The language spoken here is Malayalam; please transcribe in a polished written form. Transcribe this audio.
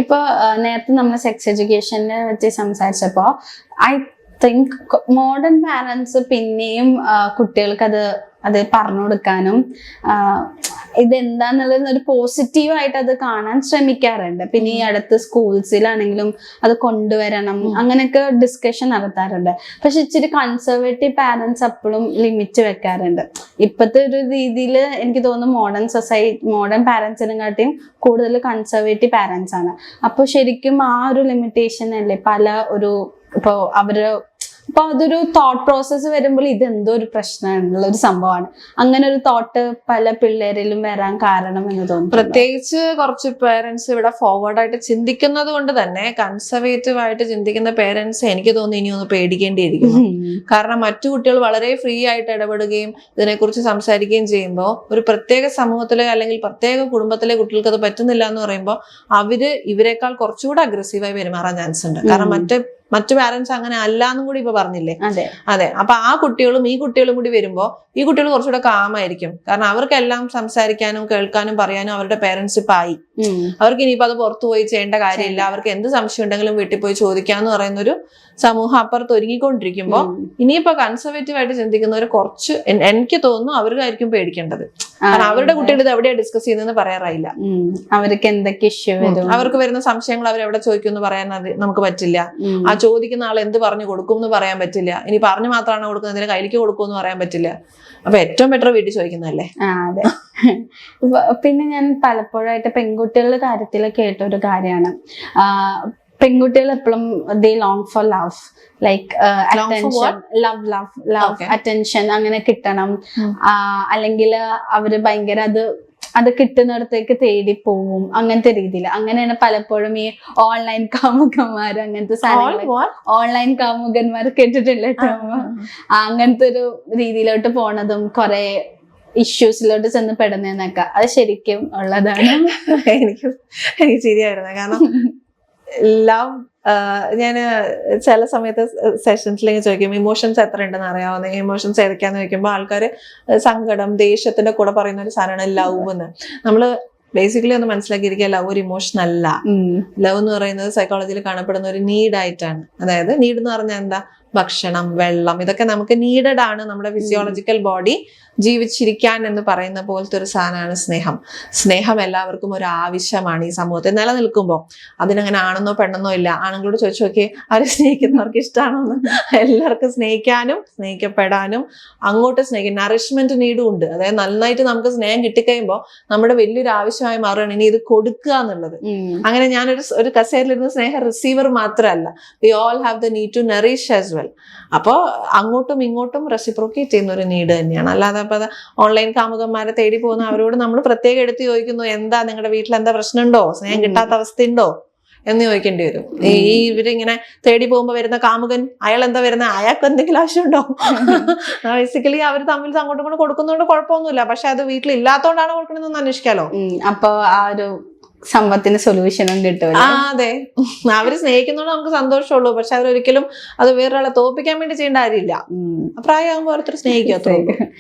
ഇപ്പൊ നേരത്തെ നമ്മൾ സെക്സ് എഡ്യൂക്കേഷനെ പറ്റി സംസാരിച്ചപ്പോ ഐ തിങ്ക് മോഡേൺ പാരന്റ്സ് പിന്നെയും കുട്ടികൾക്ക് അത് പറഞ്ഞു കൊടുക്കാനും ഇതെന്താന്നുള്ളത് ഒരു പോസിറ്റീവായിട്ട് അത് കാണാൻ ശ്രമിക്കാറുണ്ട്. പിന്നെ ഈ അടുത്ത് സ്കൂൾസിലാണെങ്കിലും അത് കൊണ്ടുവരണം അങ്ങനെയൊക്കെ ഡിസ്കഷൻ നടത്താറുണ്ട്. പക്ഷെ ഇച്ചിരി കൺസർവേറ്റീവ് പാരന്റ്സ് അപ്പോഴും ലിമിറ്റ് വെക്കാറുണ്ട്. ഇപ്പോഴത്തെ ഒരു രീതിയിൽ എനിക്ക് തോന്നുന്നു മോഡേൺ പാരന്റ്സിനെ കാട്ടിയും കൂടുതൽ കൺസർവേറ്റീവ് പാരന്റ്സ് ആണ്. അപ്പൊ ശരിക്കും ആ ഒരു ലിമിറ്റേഷൻ അല്ലേ അപ്പൊ അതൊരു തോട്ട് പ്രോസസ്സ് വരുമ്പോൾ ഇതെന്തോ ഒരു പ്രശ്നമുള്ള ഒരു സംഭവമാണ്. അങ്ങനെ ഒരു തോട്ട് പല പിള്ളേരിലും വരാൻ കാരണം എന്ന് തോന്നുന്നു. പ്രത്യേകിച്ച് കുറച്ച് പേരൻസ് ഇവിടെ ഫോർവേഡായിട്ട് ചിന്തിക്കുന്നത് കൊണ്ട് തന്നെ കൺസർവേറ്റീവ് ആയിട്ട് ചിന്തിക്കുന്ന പേരൻസ് എനിക്ക് തോന്നുന്നു ഇനി ഒന്ന് പേടിക്കേണ്ടിയിരിക്കുന്നു. കാരണം മറ്റു കുട്ടികൾ വളരെ ഫ്രീ ആയിട്ട് ഇടപെടുകയും ഇതിനെക്കുറിച്ച് സംസാരിക്കുകയും ചെയ്യുമ്പോൾ ഒരു പ്രത്യേക സമൂഹത്തിലെ അല്ലെങ്കിൽ പ്രത്യേക കുടുംബത്തിലെ കുട്ടികൾക്ക് അത് പറ്റുന്നില്ല എന്ന് പറയുമ്പോൾ ഇവരെക്കാൾ കുറച്ചുകൂടെ അഗ്രസീവായി പെരുമാറാൻ ചാൻസ് ഉണ്ട്. കാരണം മറ്റു പാരന്റ്സ് അങ്ങനെ അല്ല എന്നും കൂടി ഇപ്പൊ പറഞ്ഞില്ലേ. അതെ. അപ്പൊ ആ കുട്ടികളും ഈ കുട്ടികളും കൂടി വരുമ്പോ ഈ കുട്ടികൾ കുറച്ചുകൂടെ കാമായിരിക്കും. കാരണം അവർക്കെല്ലാം സംസാരിക്കാനും കേൾക്കാനും പറയാനും അവരുടെ പേരൻസ് ഇപ്പൊ ആയി. അവർക്ക് ഇനിയിപ്പോ അത് പുറത്തു പോയി ചെയ്യേണ്ട കാര്യമില്ല. അവർക്ക് എന്ത് സംശയം ഉണ്ടെങ്കിലും വീട്ടിൽ പോയി ചോദിക്കാന്ന് പറയുന്ന ഒരു സമൂഹം അപ്പുറത്ത് ഒരുങ്ങിക്കൊണ്ടിരിക്കുമ്പോ ഇനിയിപ്പോ കൺസർവേറ്റീവ് ആയിട്ട് ചിന്തിക്കുന്നവർ കുറച്ച് എനിക്ക് തോന്നുന്നു അവർക്കായിരിക്കും പേടിക്കേണ്ടത്. കാരണം അവരുടെ കുട്ടികൾ ഇത് എവിടെയാ ഡിസ്കസ് ചെയ്യുന്നതെന്ന് പറയാറായില്ല. അവർക്ക് എന്തൊക്കെ ഇഷ്യൂ വരും, അവർക്ക് വരുന്ന സംശയങ്ങൾ അവർ എവിടെ ചോദിക്കുമെന്ന് പറയാൻ നമുക്ക് പറ്റില്ല. ആ ചോദിക്കുന്ന ആൾ എന്ത് പറഞ്ഞു കൊടുക്കും എന്ന് പറയാൻ പറ്റില്ല. ഇനി പറഞ്ഞു മാത്രമാണ് കൊടുക്കുന്നത്, എന്തിനാ കയ്യിലേക്ക് കൊടുക്കുമെന്ന് പറയാൻ പറ്റില്ല. അപ്പൊ ഏറ്റവും ബെറ്റർ വീട്ടിൽ ചോദിക്കുന്നതല്ലേ. അതെ. പിന്നെ ഞാൻ പലപ്പോഴായിട്ട് പെൺകുട്ടികളുടെ കാര്യത്തിൽ കേട്ട ഒരു കാര്യമാണ്, പെൺകുട്ടികൾ എപ്പോഴും they long for love, like attention, love attention അങ്ങനെ കിട്ടണം. അല്ലെങ്കിൽ അവര് ഭയങ്കര അത് കിട്ടുന്നിടത്തേക്ക് തേടി പോവും, അങ്ങനത്തെ രീതിയിൽ. അങ്ങനെയാണ് പലപ്പോഴും ഈ ഓൺലൈൻ കാമുകന്മാർ അങ്ങനത്തെ ഓൺലൈൻ കാമുകന്മാർ കേട്ടിട്ടില്ല കേട്ടോ. അങ്ങനത്തെ ഒരു രീതിയിലോട്ട് പോണതും കുറെ ഇഷ്യൂസിലോട്ട് ചെന്ന് പെടുന്നതൊക്കെ അത് ശരിക്കും ഉള്ളതാണ്. എനിക്ക് ശരിയായിരുന്നു. കാരണം ലവ് ഞാന് ചില സമയത്ത് സെഷൻസിലേക്ക് ചോദിക്കും ഇമോഷൻസ് എത്ര ഉണ്ടെന്ന് അറിയാവുന്ന, ഇമോഷൻസ് ഏതൊക്കെയാന്ന് ചോദിക്കുമ്പോൾ ആൾക്കാര് സങ്കടം, ദേഷ്യത്തിന്റെ കൂടെ പറയുന്ന ഒരു സാധനമാണ് ലവ് എന്ന്. നമ്മള് ബേസിക്കലി ഒന്ന് മനസ്സിലാക്കിയിരിക്കുക, ലവ് ഒരു ഇമോഷൻ അല്ല. ലവ് എന്ന് പറയുന്നത് സൈക്കോളജിയിൽ കാണപ്പെടുന്ന ഒരു നീഡായിട്ടാണ്. അതായത് നീഡ് എന്ന് പറഞ്ഞാൽ എന്താ, ഭക്ഷണം, വെള്ളം, ഇതൊക്കെ നമുക്ക് നീഡഡ് ആണ്. നമ്മുടെ ഫിസിയോളജിക്കൽ ബോഡി ജീവിച്ചിരിക്കാൻ എന്ന് പറയുന്ന പോലത്തെ ഒരു സാധനമാണ് സ്നേഹം. സ്നേഹം എല്ലാവർക്കും ഒരു ആവശ്യമാണ് ഈ സമൂഹത്തിൽ നിലനിൽക്കുമ്പോൾ. അതിനങ്ങനെ ആണെന്നോ പെണ്ണെന്നോ ഇല്ല. ആണുങ്ങളോട് ചോദിച്ചു നോക്കിയേ, അവരെ സ്നേഹിക്കുന്നവർക്ക് ഇഷ്ടമാണോ എന്ന്. എല്ലാവർക്കും സ്നേഹിക്കാനും സ്നേഹിക്കപ്പെടാനും അങ്ങോട്ട് സ്നേഹിക്കും. നറിഷ്മെന്റ് നീഡും ഉണ്ട്. അതായത് നന്നായിട്ട് നമുക്ക് സ്നേഹം കിട്ടിക്കഴിയുമ്പോൾ നമ്മുടെ വലിയൊരു ആവശ്യമായി മാറുകയാണ് ഇനി ഇത് കൊടുക്കുക എന്നുള്ളത്. അങ്ങനെ ഞാനൊരു കസേരയിലിരുന്ന് സ്നേഹ റിസീവർ മാത്രമല്ല, we all have the need to nourish as well. അപ്പോ അങ്ങോട്ടും ഇങ്ങോട്ടും റെസിപ്രോക്കേറ്റ് ചെയ്യുന്ന ഒരു നീഡ് തന്നെയാണ്. അല്ലാതെ അപ്പൊ ഓൺലൈൻ കാമുകന്മാരെ തേടി പോകുന്ന അവരോട് നമ്മൾ പ്രത്യേകം എടുത്ത് ചോദിക്കുന്നു, എന്താ നിങ്ങളുടെ വീട്ടിൽ എന്താ പ്രശ്നമുണ്ടോ, സ്നേഹം കിട്ടാത്ത അവസ്ഥയുണ്ടോ എന്ന് ചോദിക്കേണ്ടി വരും. ഇവരിങ്ങനെ തേടി പോകുമ്പോ വരുന്ന കാമുകൻ അയാൾ എന്താ വരുന്നത്, അയാൾക്ക് എന്തെങ്കിലും ആവശ്യമുണ്ടോ? ബേസിക്കലി അവർ തമ്മിൽ അങ്ങോട്ടും ഇങ്ങോട്ടും കൊടുക്കുന്നതുകൊണ്ട് കുഴപ്പമൊന്നുമില്ല. പക്ഷെ അത് വീട്ടിൽ ഇല്ലാത്തോണ്ടാണ് കൊടുക്കണമെന്ന് അന്വേഷിക്കാലോ. അപ്പൊ ആ ഒരു സംഭവത്തിന് സൊല്യൂഷനും കിട്ടും. അതെ, അവര് സ്നേഹിക്കുന്നതുകൊണ്ട് നമുക്ക് സന്തോഷമുള്ളൂ. പക്ഷെ അവരൊരിക്കലും അത് വേറൊരാളെ തോൽപ്പിക്കാൻ വേണ്ടി ചെയ്യേണ്ട കാര്യമില്ല. പ്രായമാകുമ്പോൾ ഓരോരുത്തർ സ്നേഹിക്കാത്തോ.